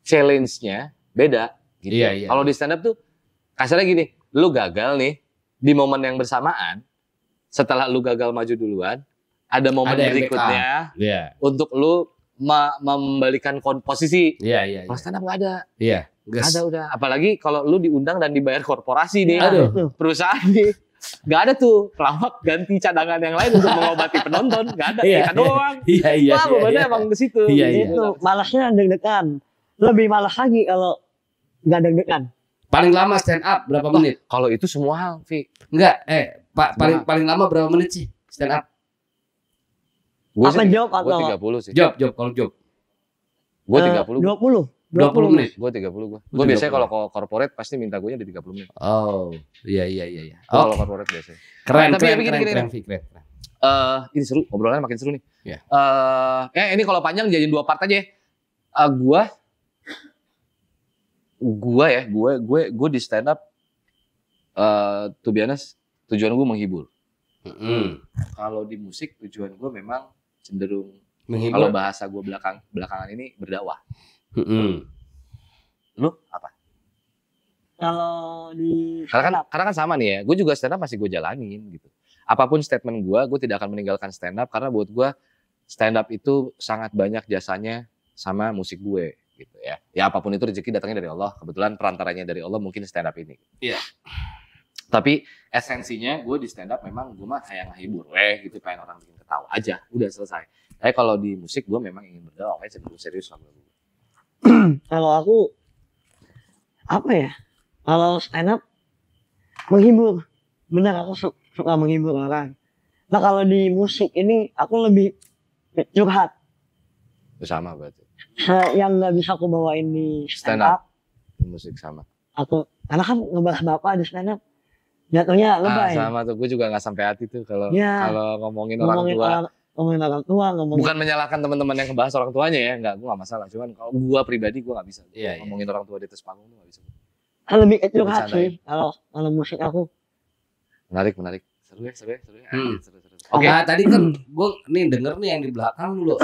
challenge-nya beda gitu. Iya. Kalau di stand up tuh kasarnya gini, lu gagal nih di momen yang bersamaan, setelah lu gagal maju duluan, ada momen berikutnya untuk lu membalikan posisi. Iya. Kalau stand up nggak ada. Iya. Ada udah. Apalagi kalau lu diundang dan dibayar korporasi nih, perusahaan nih. Gak ada tuh pelawak ganti cadangan yang lain untuk mengobati penonton, gak ada, kita doang. Iya. Wah, bebannya emang di situ. Iya. Itu malasnya deg-degan. Lebih malas lagi kalau nggak deg-degan. Paling lama stand up berapa menit? Kalau itu semua hal, Vi. Enggak, paling lama berapa menit sih stand up? Gue apa job atau? Gue 30 sih. Job, kalau job. Gue 30. 20 menit. Gue 30 gue. Gue biasanya kalau corporate pasti minta gue di 30 menit. Oh, iya. Kalau corporate biasanya. Keren. Ini seru, obrolannya makin seru nih. Iya. Ini kalau panjang jadiin 2 part aja. Gue di stand up, to be honest, tujuan gue menghibur. Kalau di musik tujuan gue memang cenderung menghibur. Kalau bahasa gue belakangan ini berdakwah. Lu apa? Kalau di karena kan sama nih ya, gue juga stand up masih gue jalanin gitu. Apapun statement gue tidak akan meninggalkan stand up karena buat gue stand up itu sangat banyak jasanya sama musik gue gitu ya. Ya apapun itu rezeki datangnya dari Allah. Kebetulan perantaranya dari Allah mungkin stand up ini. Iya. Tapi esensinya gue di stand up memang gue mah kayak ngehibur, gitu, pengen orang bikin ketawa aja, udah selesai. Tapi kalau di musik gue memang ingin berdakwah, cenderung serius sama gue. Kalau aku apa ya? Kalau stand up menghibur, benar aku suka menghibur orang. Nah kalau di musik ini aku lebih curhat. Sama berarti. Yang nggak bisa aku bawain di stand up. Musik sama. Aku karena kan ngebahas bapak di stand up. Jatuhnya lebay. Sama tuh, gue juga nggak sampai hati tuh kalau ngomongin orang tua. Bukan menyalahkan teman-teman yang ngebahas orang tuanya ya, gue nggak masalah. Cuman kalau gue pribadi gue nggak bisa ngomongin orang tua di atas panggung tuh nggak bisa. Lebih curhat sih kalau musik aku. Menarik. Seru ya. Seru. Oke. Nah, tadi kan gue nih denger nih yang di belakang dulu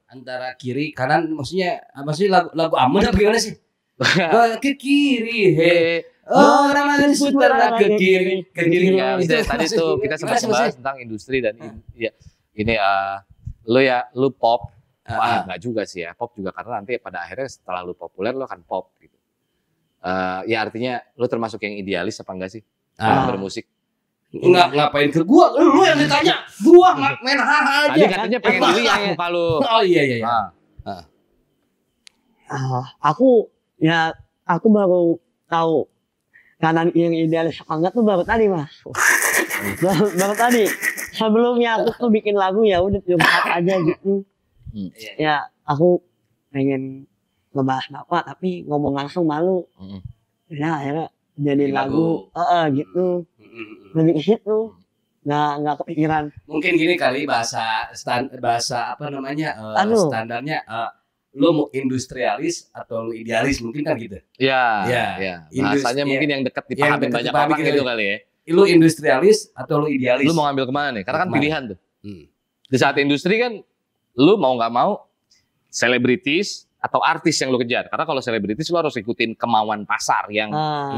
antara kiri kanan maksudnya lagu aman apa gimana sih? Ke kiri, orang lain putar ke kiri. Ya, tadi tuh kita sempat bahas tentang industri dan ini lu pop, nggak juga sih ya, pop juga karena nanti pada akhirnya setelah lu populer lu akan pop gitu. Ya artinya lu termasuk yang idealis apa enggak sih bermusik? Enggak, ngapain ke gua? Lu yang ditanya. Gua main haha aja. Tadi katanya pengen dilihat muka lu. Oh iya. Aku baru tahu kanan yang idealis apa enggak tuh baru tadi Mas. baru tadi. Sebelumnya aku tuh bikin lagu ya udah curhat aja gitu. Ya aku pengen ngebahas bapak tapi ngomong langsung malu. Ya akhirnya jadi lagu gitu. Lebih ke situ. Nggak kepikiran. Mungkin gini kali bahasa apa namanya standarnya lu mau industrialis atau lu idealis mungkin kan gitu. Iya. Bahasanya mungkin yang dekat dipahamin banyak orang gitu kali ya. Lu industrialis atau lu idealis? Lu mau ngambil kemana nih? Karena kan pilihan tuh. Di saat industri kan lu mau nggak mau selebritis atau artis yang lu kejar. Karena kalau selebritis lu harus ikutin kemauan pasar yang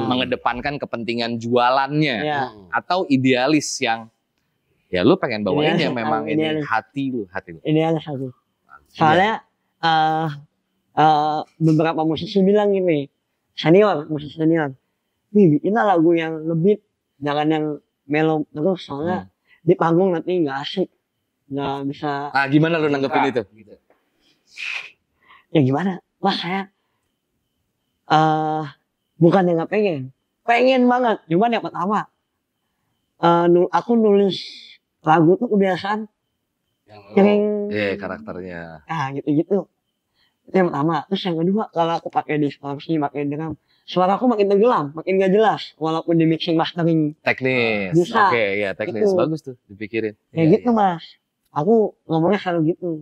mengedepankan kepentingan jualannya. Atau idealis yang ya lu pengen bawain yang memang ini hati lu. Idealis aku. Soalnya beberapa musisi bilang gini, musisi senior, bikinlah lagu yang lebih, jangan yang melo terus, soalnya di panggung nanti nggak asik, nggak bisa. Gimana lu nanggepin itu? Ya gimana? Wah saya bukan yang nggak pengen banget. Cuman yang pertama, aku nulis lagu tuh kebiasaan yang karakternya. Gitu. Itu yang pertama. Terus yang kedua, kalau aku pakai distorsi, pakai drum, suara aku makin tenggelam, makin gak jelas. Walaupun di mixing mastering. Teknis. Oke, ya teknis. Gitu. Bagus tuh dipikirin. Gitu Mas. Aku ngomongnya selalu gitu.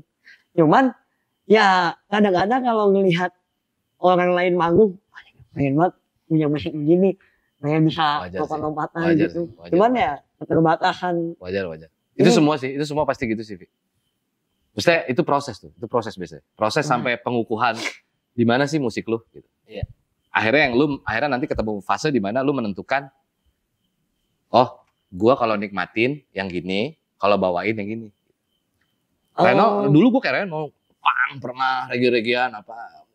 Cuman ya kadang-kadang kalau ngelihat orang lain manggung, pengen banget punya musik begini, pengen bisa lompat-lompatan gitu. Cuman ya keterbatasan. Wajar. Itu semua sih, itu semua pasti gitu sih, Vi. Maksudnya itu proses tuh, itu proses biasanya. Proses sampai pengukuhan di mana sih musik lu gitu. Iya. Akhirnya nanti ketemu fase di mana lu menentukan oh, gua kalau nikmatin yang gini, kalau bawain yang gini. Reno, dulu gua kayak Reno, pernah regi-regian apa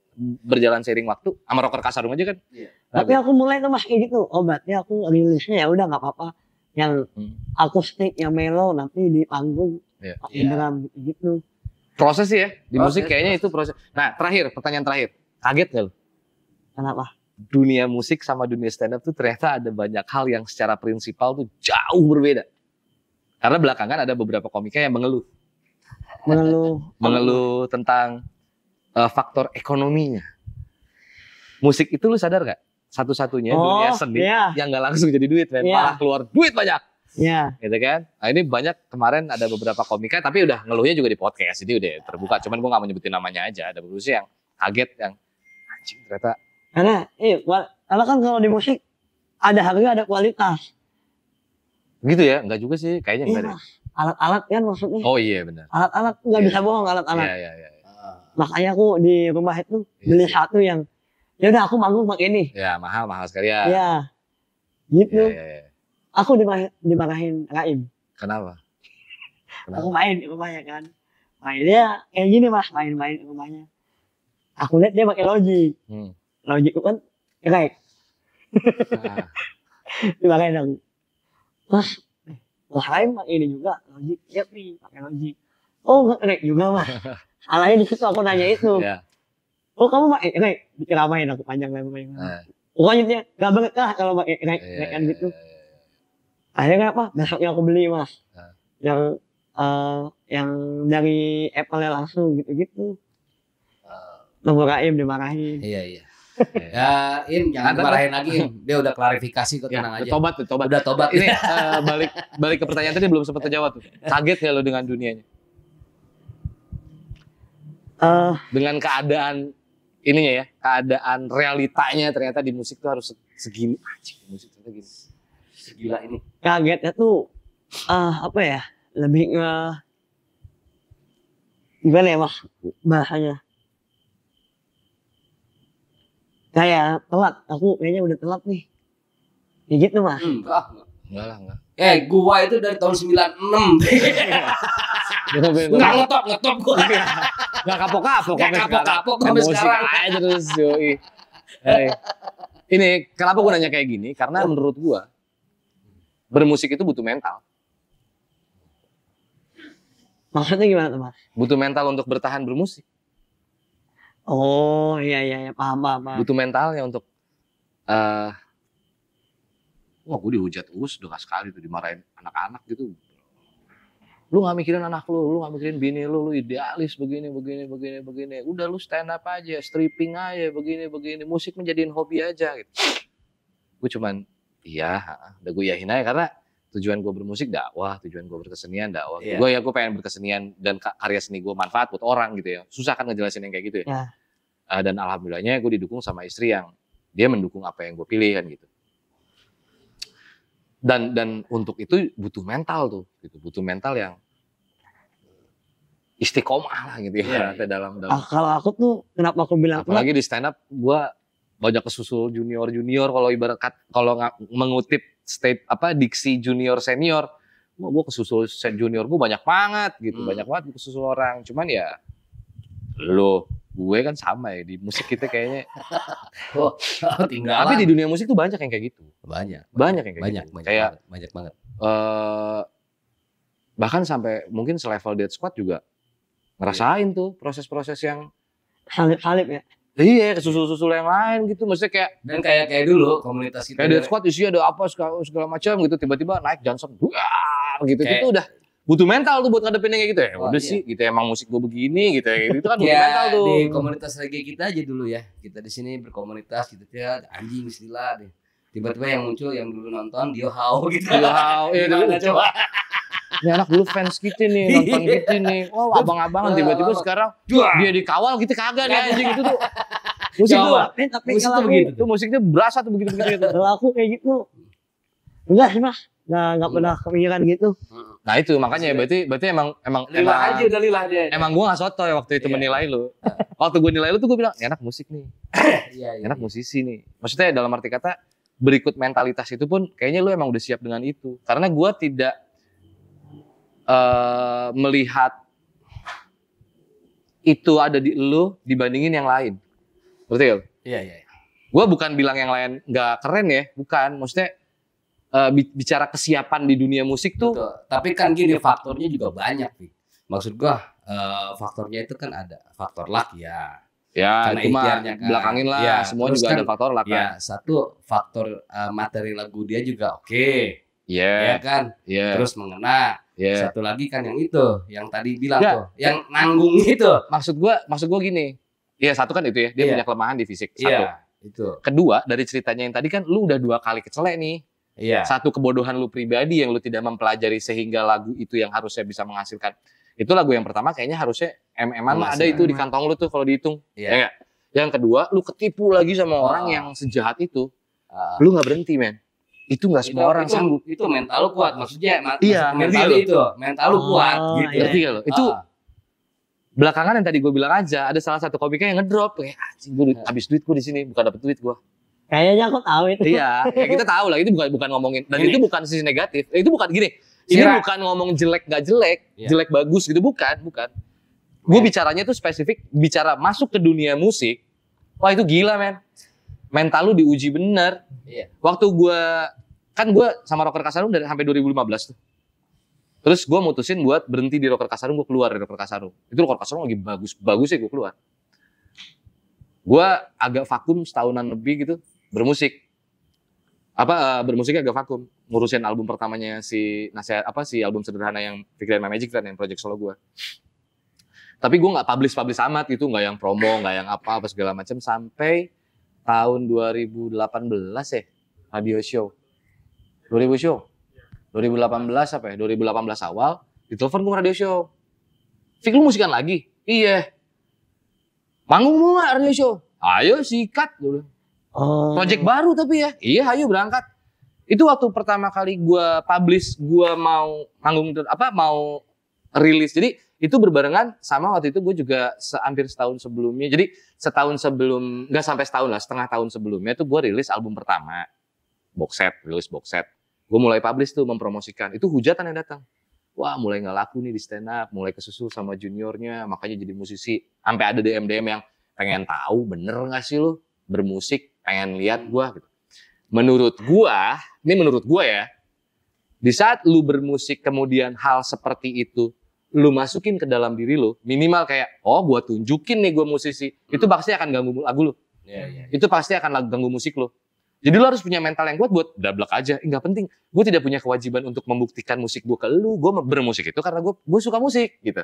berjalan seiring waktu sama rocker Kasarung aja kan. Iya. Tapi aku mulai tuh Mas kayak gitu. Oh, berarti aku rilisnya ya udah enggak apa-apa. Yang akustik, yang mellow nanti di panggung. Pakai drum gitu. Proses sih ya, di musik kayaknya itu proses. Nah, pertanyaan terakhir. Kaget gak lu? Kenapa? Dunia musik sama dunia stand up tuh ternyata ada banyak hal yang secara prinsipal tuh jauh berbeda. Karena belakangan ada beberapa komika yang mengeluh tentang faktor ekonominya. Musik itu lu sadar gak? Satu-satunya dunia seni yang gak langsung jadi duit, men. Malah keluar duit banyak. Iya. Gitu kan? Nah ini banyak kemarin ada beberapa komika, tapi udah ngeluhnya juga di podcast, jadi udah terbuka. Cuman gue gak mau nyebutin namanya aja. Ada beberapa yang kaget, yang anjing ternyata. Karena kan kalau di musik ada harga, ada kualitas. Gitu ya? Enggak juga sih, kayaknya enggak deh. Alat-alat kan maksudnya. Oh iya benar. Alat-alat nggak bisa bohong, alat-alat. Iya. Makanya aku di rumah itu beli satu yang ya udah aku manggung pakai ini. Ya mahal sekali ya. Iya. Gitu. Ya. Aku dimarahin Raim. Kenapa? Aku main di rumahnya kan. Mainnya kayak gini Mas, main di rumahnya. Aku lihat dia pakai Logic. Logic itu kan kayak. Dimarahin aku. Mas, Raim pakai ini juga Logic. Iya nih, pakai Logic. Oh, nggak juga Mas. Salahnya di situ aku nanya itu. Yeah. Oh kamu pakai diceramain aku panjang lebar. Pokoknya nggak banget lah kalau pakai kan gitu. Akhirnya apa? Besoknya aku beli Mas. Yang dari Apple langsung gitu. Nunggu Raim dimarahin. Iya. Ya, jangan dimarahin lagi. Dia udah klarifikasi kok, tenang aja. Tobat. Udah tobat. Ini balik ke pertanyaan tadi belum sempat terjawab tuh. Kaget ya lo dengan dunianya? Dengan keadaan ininya ya, keadaan realitanya ternyata di musik tuh harus segini. Musik ternyata gini. Segila ini. Kagetnya tuh apa ya? Lebih gimana ya Mas bahasanya? Kayak telat, aku kayaknya udah telat nih. Ya gitu Mas. Enggak. Gua itu dari tahun 96. Enggak ngetop gua. Enggak kapok-kapok sampai sekarang. Aja terus yoi. Ini kenapa gua nanya kayak gini? Karena menurut gua bermusik itu butuh mental. Maksudnya gimana tuh Mas? Butuh mental untuk bertahan bermusik. Oh iya paham. Butuh mentalnya untuk wah gue dihujat udah gak sekali tuh dimarahin anak-anak gitu. Lu gak mikirin anak lu gak mikirin bini lu idealis begini. Udah lu stand up aja, stripping aja begini. Musik menjadiin hobi aja gitu. Gue cuman udah gue yahin aja karena tujuan gue bermusik dakwah, tujuan gue berkesenian dakwah. Yeah. Gue pengen berkesenian dan karya seni gue manfaat buat orang gitu ya. Susah kan ngejelasin yang kayak gitu ya. Yeah. Dan alhamdulillahnya gue didukung sama istri yang dia mendukung apa yang gue pilih kan gitu. Dan untuk itu butuh mental tuh, gitu. Butuh mental yang istiqomah lah gitu ya. Yeah. Dalam. Kalau aku tuh kenapa aku bilang apalagi di stand up gue banyak kesusul junior kalau ibarat kalau mengutip diksi junior senior, gue kesusul junior gue banyak banget gitu, banyak banget kesusul orang. Cuman ya gue kan sama ya di musik kita kayaknya. Tapi di dunia musik tuh banyak yang kayak gitu. Banyak yang kayak gitu. Banyak banget. Bahkan sampai mungkin selevel Dead Squad juga ngerasain tuh proses-proses yang salib ya. Iya, kesusul-susul yang lain gitu. Maksudnya kayak dulu komunitas kita. Kayak Dead Squad isinya ada apa segala macam gitu. Tiba-tiba naik Johnson. Gitu. Itu udah butuh mental tuh buat ngadepin kayak gitu ya. Udah sih gitu emang musik gue begini gitu ya. Itu kan butuh mental tuh. Di komunitas reggae kita aja dulu ya. Kita di sini berkomunitas gitu ya. Anjing istilah deh. Tiba-tiba yang muncul yang dulu nonton Dio How gitu. Dio How. Iya dulu coba. Ini anak dulu fans kita nih, nonton kita nih. Oh abang-abangan tiba-tiba sekarang dia dikawal gitu kagak nih anjing gitu tuh. Musik tuh begitu. Tuh musiknya berasa tuh begitu. Kalau aku kayak gitu. Enggak sih Mas. nggak pernah kepikiran gitu. Nah itu makanya berarti emang lilah aja udah lilah dia. Emang gue nggak sotoy waktu itu menilai lu. Waktu gue nilai lu tuh gue bilang, enak musik nih, enak musisi nih. Maksudnya dalam arti kata berikut mentalitas itu pun kayaknya lu emang udah siap dengan itu. Karena gue tidak melihat itu ada di lu dibandingin yang lain. Berarti ya? Iya. Gue bukan bilang yang lain nggak keren ya, bukan. Maksudnya bicara kesiapan di dunia musik tuh. Betul. Tapi kan gini faktornya juga banyak nih. Maksud gue faktornya itu kan ada faktor luck ya. Ya, karena itu mah kan. belakangin lah. Ya, semua juga kan, ada faktor luck. Ya, satu faktor materi lagu dia juga oke. Iya. Ya kan? Yeah. Terus mengena. Yeah. Satu lagi kan yang itu, yang tadi bilang tuh, yang nanggung itu. Maksud gua gini. Iya, satu kan itu ya, dia punya kelemahan di fisik. Satu. Iya, itu. Kedua, dari ceritanya yang tadi kan lu udah 2 kali kecelek nih. Iya. Satu kebodohan lu pribadi yang lu tidak mempelajari sehingga lagu itu yang harusnya bisa menghasilkan. Itu lagu yang pertama kayaknya harusnya MM-an ada itu di kantong lu tuh kalau dihitung. Iya. Ya, yang kedua, lu ketipu lagi sama orang yang sejahat itu. Lu nggak berhenti, men. Itu nggak semua orang sanggup. Itu mental lu kuat, maksudnya iya, mental itu, mental lu kuat gitu. Ngerti gak lo? Itu belakangan yang tadi gue bilang aja, ada salah satu komiknya yang ngedrop kayak anjing gue habis duit gue di sini, bukan dapet duit gue. Kayaknya aku tahu itu. Iya, ya kita tahu lah itu bukan ngomongin dan itu bukan sisi negatif. Itu bukan gini. Ini bukan ngomong jelek gak jelek, jelek bagus gitu bukan. Gue bicaranya tuh spesifik bicara masuk ke dunia musik. Wah, itu gila, men. Mental lu diuji bener. Iya. Waktu gue sama Rocker Kasarung dari sampai 2015 tuh. Terus gue mutusin buat berhenti di Rocker Kasarung, gue keluar dari Rocker Kasarung. Itu Rocker Kasarung lagi bagus ya gue keluar. Gue agak vakum setahunan lebih gitu bermusik. Bermusiknya agak vakum. Ngurusin album pertamanya si album sederhana yang Pikiran My Magic Friend yang project solo gue. Tapi gue nggak publish amat gitu, nggak yang promo, nggak yang apa segala macam sampai tahun 2018 ya, radio show. 2018 apa ya? 2018 awal, ditelepon gue radio show. Fik, lu musikan lagi? Iya. Manggung mau gak radio show? Ayo sikat. Project baru tapi ya? Iya, ayo berangkat. Itu waktu pertama kali gue publish, gue mau manggung, mau rilis. Jadi itu berbarengan sama waktu itu gue juga hampir setahun sebelumnya. Jadi setahun sebelum, nggak sampai setahun lah, setengah tahun sebelumnya itu gue rilis album pertama. Rilis box set. Gue mulai publish tuh, mempromosikan. Itu hujatan yang datang. Wah, mulai nggak laku nih di stand up, mulai kesusul sama juniornya, makanya jadi musisi. Sampai ada DM yang pengen tahu bener nggak sih lu bermusik, pengen lihat gue. Gitu. Menurut gue ya, di saat lu bermusik kemudian hal seperti itu lu masukin ke dalam diri lu, minimal kayak, oh gue tunjukin nih gue musisi, itu pasti akan ganggu lagu lu. Itu pasti akan ganggu musik lu. Jadi lu harus punya mental yang kuat buat dablek aja. Nggak penting. Gue tidak punya kewajiban untuk membuktikan musik gue ke lu. Gue bermusik itu karena gue suka musik gitu.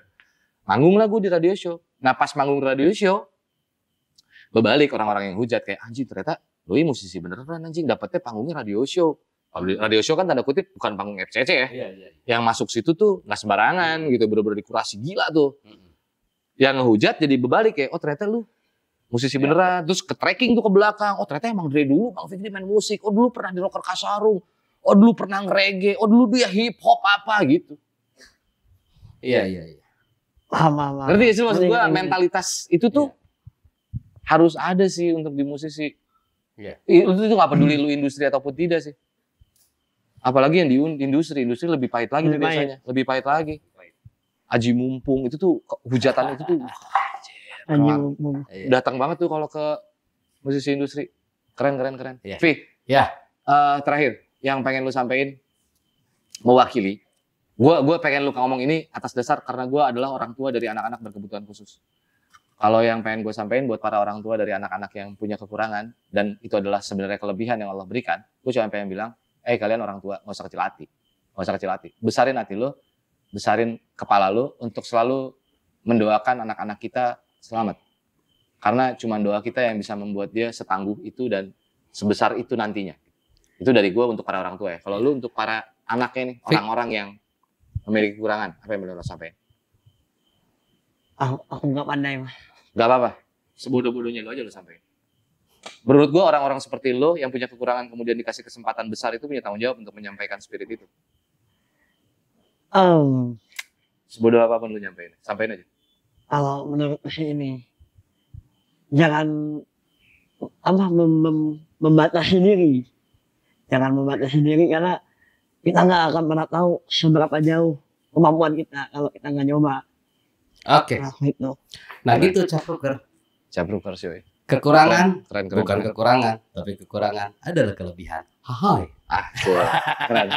Manggung lah gue di radio show. Nah pas manggung radio show, berbalik orang-orang yang hujat kayak anjing ternyata lu ini musisi beneran anjing. Dapetnya panggungnya radio show. Radio show kan tanda kutip bukan panggung FCC ya. Yang masuk situ tuh nggak sembarangan gitu. Bener-bener dikurasi gila tuh. Yang ngehujat jadi berbalik kayak, oh ternyata lu musisi beneran, terus ke tracking tuh ke belakang. Oh ternyata emang dari dulu Bang Fikri main musik. Oh dulu pernah di Rocker Kasarung. Oh dulu pernah nge-reggae. Oh dulu dia hip hop apa gitu. Iya. Ngerti sih maksud gue mentalitas itu tuh harus ada sih untuk di musisi. Iya. Itu tuh nggak peduli lu industri ataupun tidak sih. Apalagi yang di industri lebih pahit lagi biasanya. Lebih pahit lagi. Aji Mumpung itu tuh hujatan itu tuh. Datang banget tuh kalau ke musisi industri. Keren. Yeah. Vi, terakhir yang pengen lu sampein mewakili. Gue pengen lu ngomong ini atas dasar karena gue adalah orang tua dari anak-anak berkebutuhan khusus. Kalau yang pengen gue sampein buat para orang tua dari anak-anak yang punya kekurangan dan itu adalah sebenarnya kelebihan yang Allah berikan, gue cuma pengen bilang, kalian orang tua nggak usah kecil hati, besarin hati lu, besarin kepala lu untuk selalu mendoakan anak-anak kita selamat. Karena cuma doa kita yang bisa membuat dia setangguh itu dan sebesar itu nantinya. Itu dari gue untuk para orang tua ya. Kalau lu untuk para anaknya nih, orang-orang yang memiliki kekurangan, apa yang boleh lo sampein? Aku nggak pandai mah. Gak apa-apa. Sebodoh-bodohnya lo aja lo sampein. Menurut gue orang-orang seperti lo yang punya kekurangan kemudian dikasih kesempatan besar itu punya tanggung jawab untuk menyampaikan spirit itu. Sebodoh apapun lo nyampein, sampein aja. Kalau menurut saya ini, jangan membatasi diri. Jangan membatasi diri karena kita nggak akan pernah tahu seberapa jauh kemampuan kita kalau kita nggak nyoba. Oke. Nah gitu Capruker sih. Kekurangan keren. Bukan kekurangan, tapi kekurangan adalah kelebihan. Hai. Keren.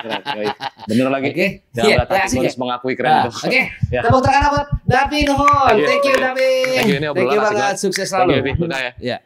Bener lagi. Oke. Jangan berarti harus mengakui keren itu. Oke. Tepuk tangan buat Davi Nuhun. Thank you Davi. Thank you, ini obrolan banget. Sukses selalu. Thank you, udah ya. Ya.